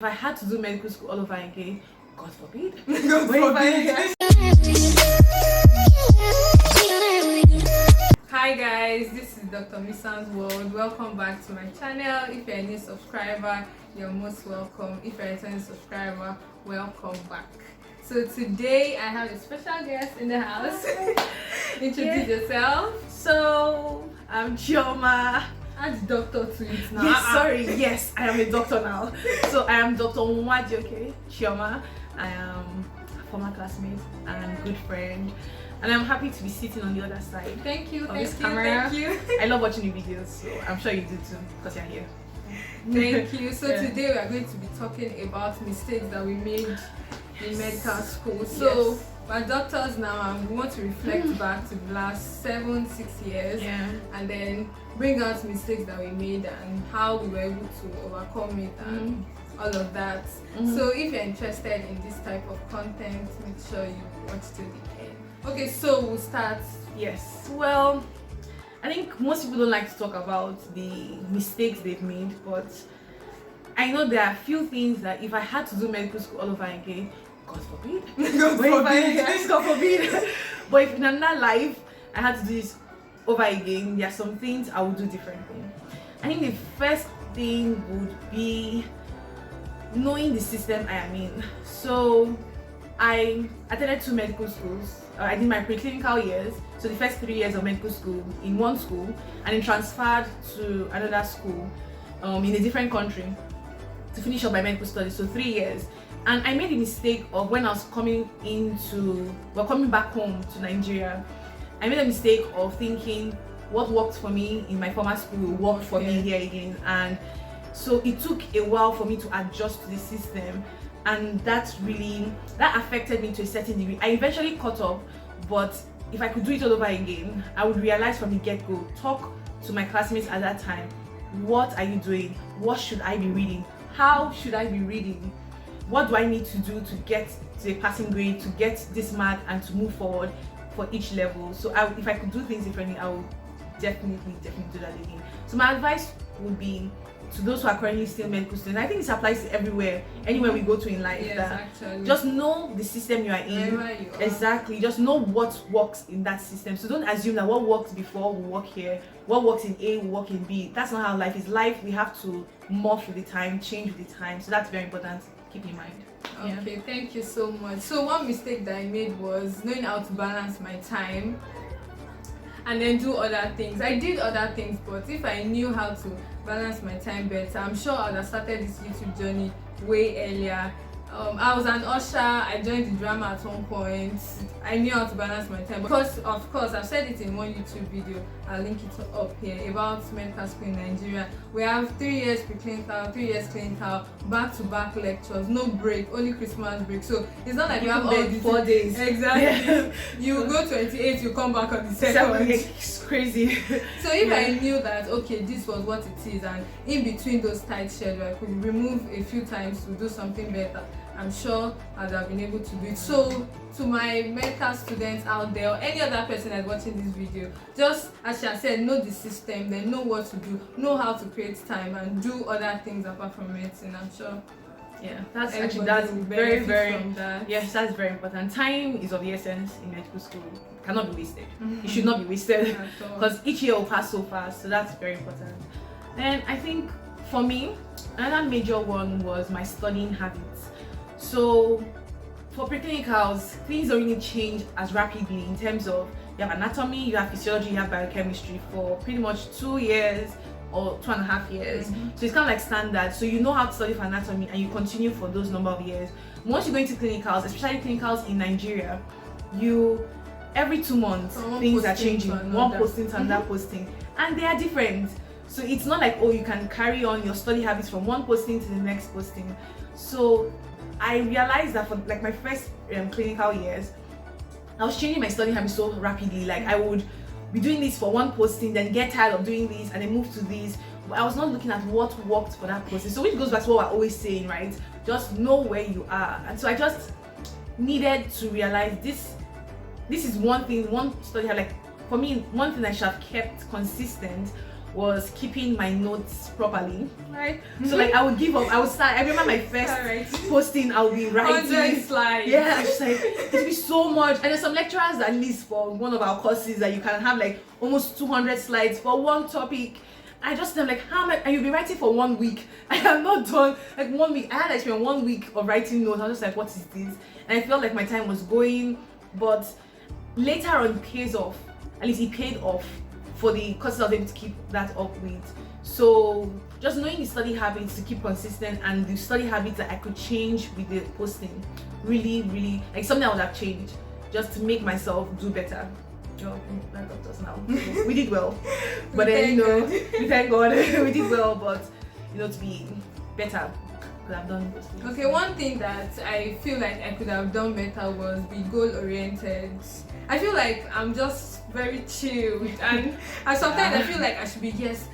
If I had to do medical school all over again, God forbid. God forbid. Hi guys, this is Dr. Misan's World. Welcome back to my channel. If you're a new subscriber, you're most welcome. If you're a returning subscriber, welcome back. So today I have a special guest in the house. Introduce yourself. So, I'm Chioma. Add doctor to it now. Yes, sorry, yes, I am a doctor now. So, I am Dr. Nwajoke Chioma. I am a former classmate and good friend. And I'm happy to be sitting on the other side. Thank you, of thank this you, camera. thank you. I love watching your videos, so I'm sure you do too, because you're here. Thank you. So Yeah. today we are going to be talking about mistakes that we made in medical school. So Yes. we're doctors now and we want to reflect back to the last 7-6 years and then bring out mistakes that we made and how we were able to overcome it and all of that. So if you're interested in this type of content, make sure you watch till the end. Okay, so we'll start. Yes. Well, I think most people don't like to talk about the mistakes they've made, but I know there are a few things that if I had to do medical school all over again, God forbid. God But if forbid. God forbid. But if in another life I had to do this over again, there are some things I would do differently. I think the first thing would be knowing the system I am in. So I attended 2 medical schools. I did my preclinical years, so the first 3 years of medical school in one school, and then transferred to another school in a different country to finish up my medical studies, so 3 years. And I made the mistake of when I was coming back home to Nigeria, I made a mistake of thinking what worked for me in my former school will work for me here again. And so it took a while for me to adjust to the system, and that affected me to a certain degree. I eventually caught up, but if I could do it all over again, I would realize from the get-go, talk to my classmates at that time, what are you doing? What should I be reading? How should I be reading? What do I need to do to get to a passing grade, to get this mark and to move forward for each level? So if I could do things differently, I would definitely do that again. So my advice would be to those who are currently still medical students. I think this applies to anywhere we go to in life. Yes, that actually. just know the system you are in. Wherever you are. Exactly. Just know what works in that system. So don't assume that what worked before will work here. What works in A will work in B. That's not how life is. Life, we have to morph with the time, change with the time. So that's very important. Keep in mind. Okay, thank you so much. So one mistake that I made was knowing how to balance my time and then do other things. I did other things, but if I knew how to balance my time better, I'm sure I would have started this YouTube journey way earlier. I was an usher, I joined the drama at one point. I knew how to balance my time because, of course, I've said it in one YouTube video, I'll link it up here, about medical school in Nigeria. We have 3 years preclinical, 3 years clinical, back-to-back lectures, no break, only Christmas break. So it's not like you have all these 4 days. Exactly. You go 28, you come back on the second. It's crazy. So if I knew that, okay, this was what it is, and in between those tight schedules I could remove a few times to do something better, I'm sure I'd have been able to do it. So to my medical students out there, or any other person that's watching this video, just as I said, know the system, then know what to do, know how to create time and do other things apart from medicine. I'm sure That's everybody will very, benefit very from that. yes, that's very important. Time is of the essence in medical school. It cannot be wasted. It should not be wasted At all. because each year will pass so fast. So that's very important. Then I think for me, another major one was my studying habits. So for preclinicals, things don't really change as rapidly in terms of you have anatomy, you have physiology, you have biochemistry for pretty much 2 years or 2.5 years. So it's kind of like standard. So you know how to study for anatomy and you continue for those number of years. Once you go into clinicals, especially clinicals in Nigeria, every 2 months From things are posting changing. to One another. posting to another posting, and they are different. So it's not like, oh, you can carry on your study habits from one posting to the next posting. So I realized that for like my first clinical years, I was changing my study habits so rapidly. Like I would be doing this for one posting, then get tired of doing this, and then move to this. But I was not looking at what worked for that posting. So which goes back to what we're always saying, right? Just know where you are. And so I just needed to realize this is one thing, one study habit. Like for me, one thing I should have kept consistent was keeping my notes properly, right? So like I would give up. I would start. I remember my first posting. I'll be writing 100 slides. Yeah, I was just like, it'd be so much. And there's some lecturers, at least for one of our courses, that you can have like almost 200 slides for one topic. I just am like, how am I? And you'll be writing for 1 week. I am not done. Like 1 week. I had like spent 1 week of writing notes. I was just like, what is this? And I felt like my time was going, but later on it pays off. At least it paid off for the courses I was able to keep that up with. So just knowing the study habits to keep consistent, and the study habits that I could change with the posting, really like something I would have changed just to make myself do better. That got us now. We did well, but then we thank God we did well, but to be better, could have done those things. Okay, one thing that I feel like I could have done better was be goal oriented. I feel like I'm just very chilled, and sometimes I feel like I should be this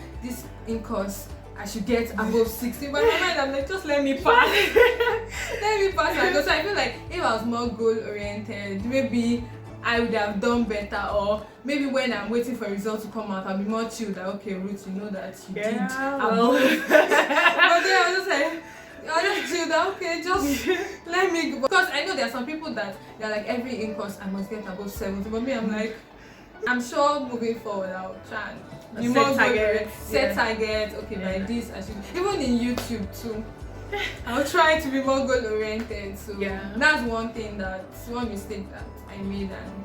in course I should get above 60, but in my mind I'm like, just let me pass. Let me pass. So I feel like if I was more goal oriented, maybe I would have done better, or maybe when I'm waiting for results to come out, I'll be more chilled. That okay, Ruth, you know that you did. Well. But then I was just like, I just chill that okay, just let me go. Because I know there are some people that they're like, every in course I must get above 70, but me I'm like, I'm sure moving forward I'll try and be more set targets. Okay, by this I should, even in YouTube too, I'll try to be more goal oriented. So that's one mistake that I made, and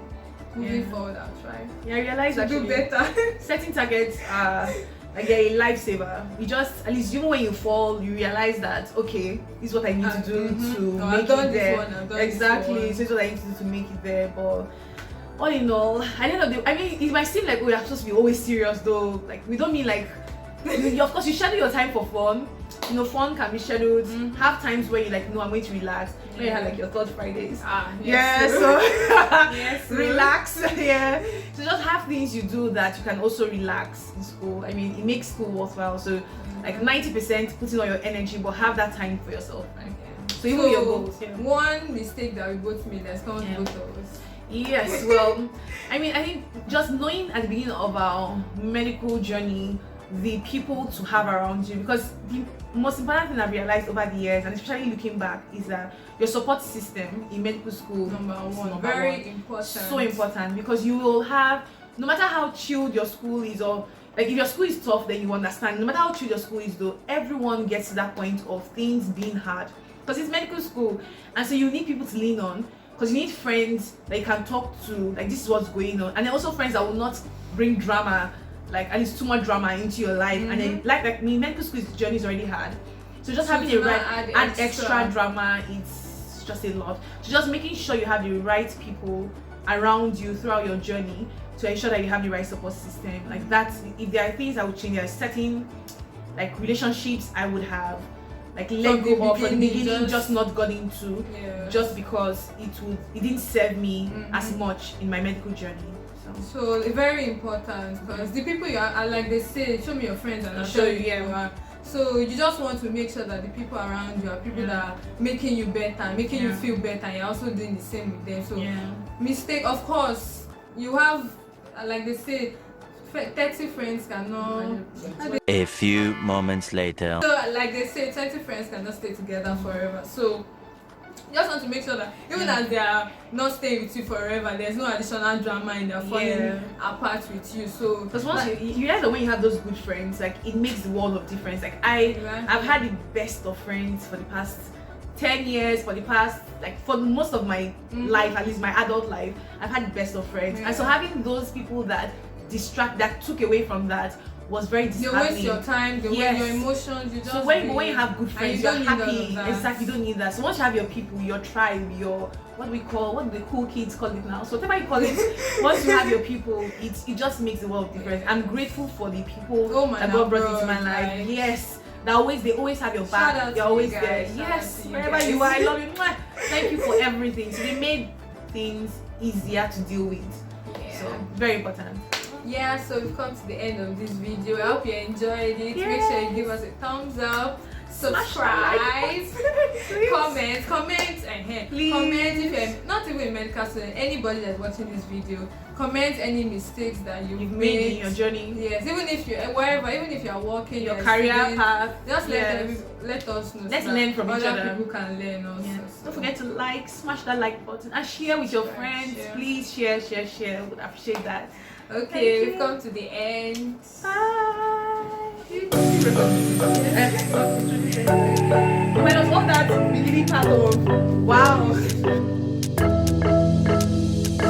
moving forward I'll try. Yeah, I realized to actually do better. Setting targets are like they're a lifesaver. You just, at least even when you fall, you realize that okay, this is what I need to do to make it there. Exactly. So this is what I need to do to make it there. But all in all, at the end of the, I mean, it might seem like we're supposed to be always serious though. Like we don't mean like of course you schedule your time for fun. Fun can be scheduled. Have times where you like, no, I'm going to relax. When you have like your third Fridays. So relax. So just have things you do that you can also relax in school. I mean, it makes school worthwhile. So like 90% putting all your energy, but have that time for yourself. So even your goals. One mistake that we both made that's come to both of us. Yes, well, I mean, I think just knowing at the beginning of our medical journey the people to have around you, because the most important thing I've realized over the years, and especially looking back, is that your support system in medical school number one, very important. So important, because you will have, no matter how chilled your school is, or like if your school is tough, then you understand. No matter how chilled your school is though, everyone gets to that point of things being hard, because it's medical school, and so you need people to lean on. Because you need friends that you can talk to, like this is what's going on, and then also friends that will not bring drama, like at least too much drama into your life. And then like me, medical school journey is already hard, so just having the right add extra drama, it's just a lot. So just making sure you have the right people around you throughout your journey to ensure that you have the right support system. Like that, if there are things I would change, there are certain like relationships I would have like let go of from the beginning, just not got into, just because it didn't serve me as much in my medical journey. So very important, because the people you are, like they say, show me your friends and I'll show you who you are. So you just want to make sure that the people around you are people that are making you better, making you feel better, and you're also doing the same with them. So mistake, of course, you have, like they say, 30 friends cannot. A few moments later. So like they say, 30 friends cannot stay together forever. So you just want to make sure that even as they are not staying with you forever, there's no additional drama in their falling apart with you. So because once you realize that when you have those good friends, like it makes the world of difference. Like I've had the best of friends for the past 10 years, for the past, like for most of my life, at least my adult life, I've had the best of friends. And so having those people that took away from that was very disheartening. They waste your time, they waste your emotions. You just so when you have good friends, you're happy. Exactly, you don't need that. So once you have your people, your tribe, your what do the cool kids call it now? So whatever you call it, once you have your people, it just makes the world different. I'm grateful for the people that God brought into my life. Yes. They always have your back. They're always there. Yes, wherever you are, I love you. Thank you for everything. So they made things easier to deal with. So very important. Yeah, so we've come to the end of this video. I hope you enjoyed it. Make sure you give us a thumbs up, subscribe, comment Please. Comment if you're not even a medical student, anybody that's watching this video, comment any mistakes that you've made in your journey. Yes, even if you're wherever, even if you're working, Your you're career student, path. just Yes. let us know. Let's so learn from each other other. people can learn also. Yeah. So. Don't forget to like, smash that like button, and share with your Share, friends. share. Please share. Would appreciate that. Okay, Thank we've you. come to the end. When of all that beginning part of wow.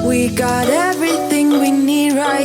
We got everything we need right